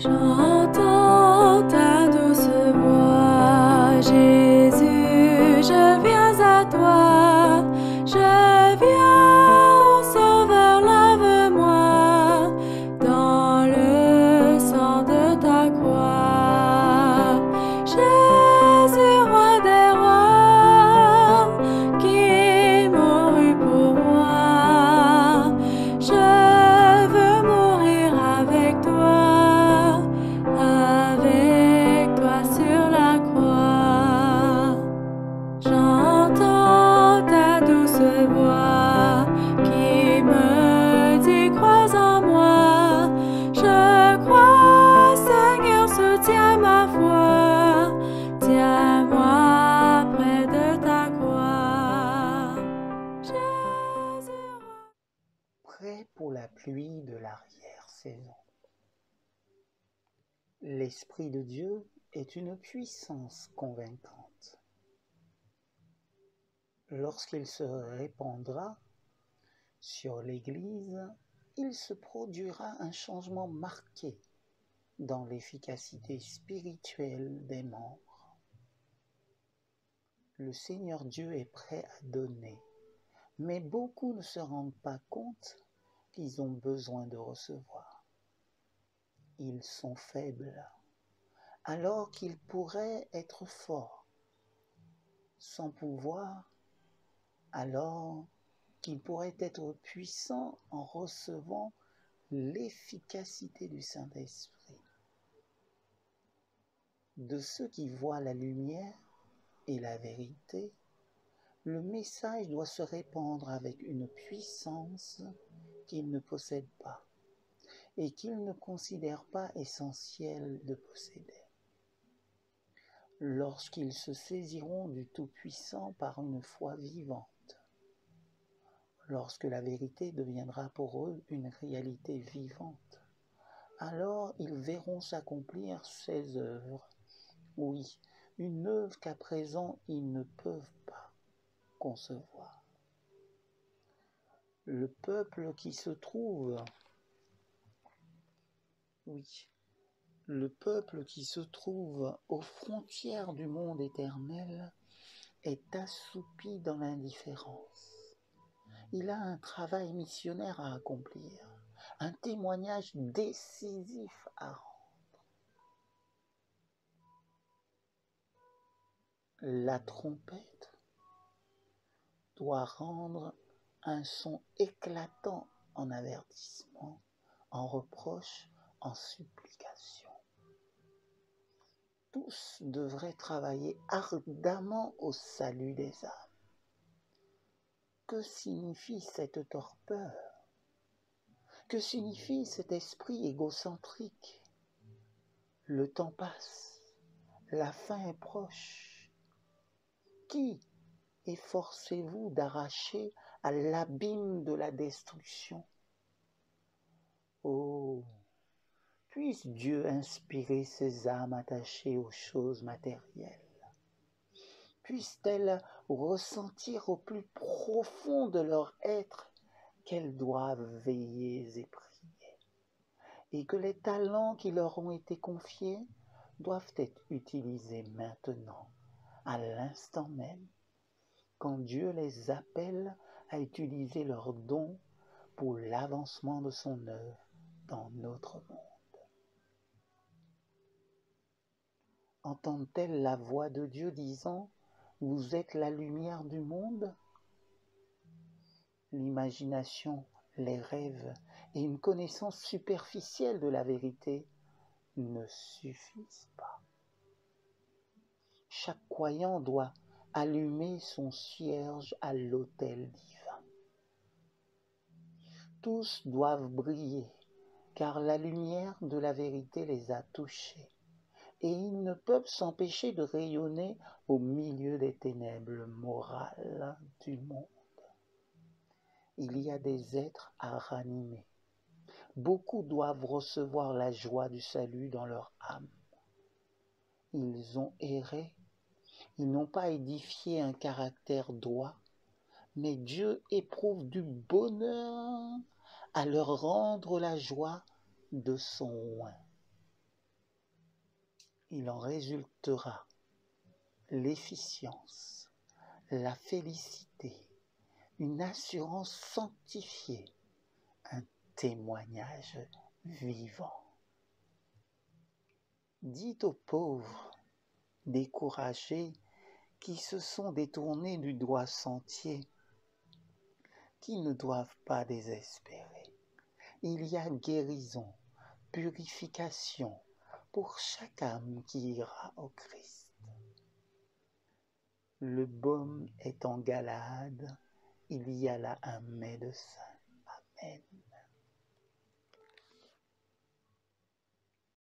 J'entends ta douce voix, Jésus, je viens à toi, je viens, ô Sauveur, lave-moi dans le sang de ta croix. Jésus, roi des rois, qui mourut pour moi, je veux mourir avec toi. Avec toi sur la croix, j'entends ta douce voix qui me dit crois en moi. Je crois, Seigneur, soutiens ma foi, tiens-moi près de ta croix. Jésus. Prêt pour la pluie de l'arrière-saison. L'Esprit de Dieu est une puissance convaincante. Lorsqu'il se répandra sur l'Église, il se produira un changement marqué dans l'efficacité spirituelle des membres. Le Seigneur Dieu est prêt à donner, mais beaucoup ne se rendent pas compte qu'ils ont besoin de recevoir. Ils sont faibles, alors qu'ils pourraient être forts, sans pouvoir, alors qu'ils pourraient être puissants en recevant l'efficacité du Saint-Esprit. De ceux qui voient la lumière et la vérité, le message doit se répandre avec une puissance qu'ils ne possèdent pas et qu'ils ne considèrent pas essentiel de posséder. Lorsqu'ils se saisiront du Tout-Puissant par une foi vivante, lorsque la vérité deviendra pour eux une réalité vivante, alors ils verront s'accomplir ses œuvres. Oui, une œuvre qu'à présent ils ne peuvent pas concevoir. Le peuple qui se trouve, aux frontières du monde éternel est assoupi dans l'indifférence. Il a un travail missionnaire à accomplir, un témoignage décisif à rendre. La trompette doit rendre un son éclatant en avertissement, en reproche, en supplication. Tous devraient travailler ardemment au salut des âmes. Que signifie cette torpeur? Que signifie cet esprit égocentrique? Le temps passe, la fin est proche. Qui efforcez-vous d'arracher à l'abîme de la destruction? Oh, puisse Dieu inspirer ces âmes attachées aux choses matérielles. Puissent-elles ressentir au plus profond de leur être qu'elles doivent veiller et prier, et que les talents qui leur ont été confiés doivent être utilisés maintenant, à l'instant même, quand Dieu les appelle à utiliser leurs dons pour l'avancement de son œuvre dans notre monde. Entendent-elles la voix de Dieu disant « Vous êtes la lumière du monde » L'imagination, les rêves et une connaissance superficielle de la vérité ne suffisent pas. Chaque croyant doit allumer son cierge à l'autel divin. Tous doivent briller, car la lumière de la vérité les a touchés, et ils ne peuvent s'empêcher de rayonner au milieu des ténèbres morales du monde. Il y a des êtres à ranimer. Beaucoup doivent recevoir la joie du salut dans leur âme. Ils ont erré, ils n'ont pas édifié un caractère droit, mais Dieu éprouve du bonheur à leur rendre la joie de son oint. il en résultera l'efficience, la félicité, une assurance sanctifiée, un témoignage vivant. Dites aux pauvres, découragés, qui se sont détournés du droit sentier, qui ne doivent pas désespérer. Il y a guérison, purification pour chaque âme qui ira au Christ. Le baume est en Galade, il y a là un médecin. Amen.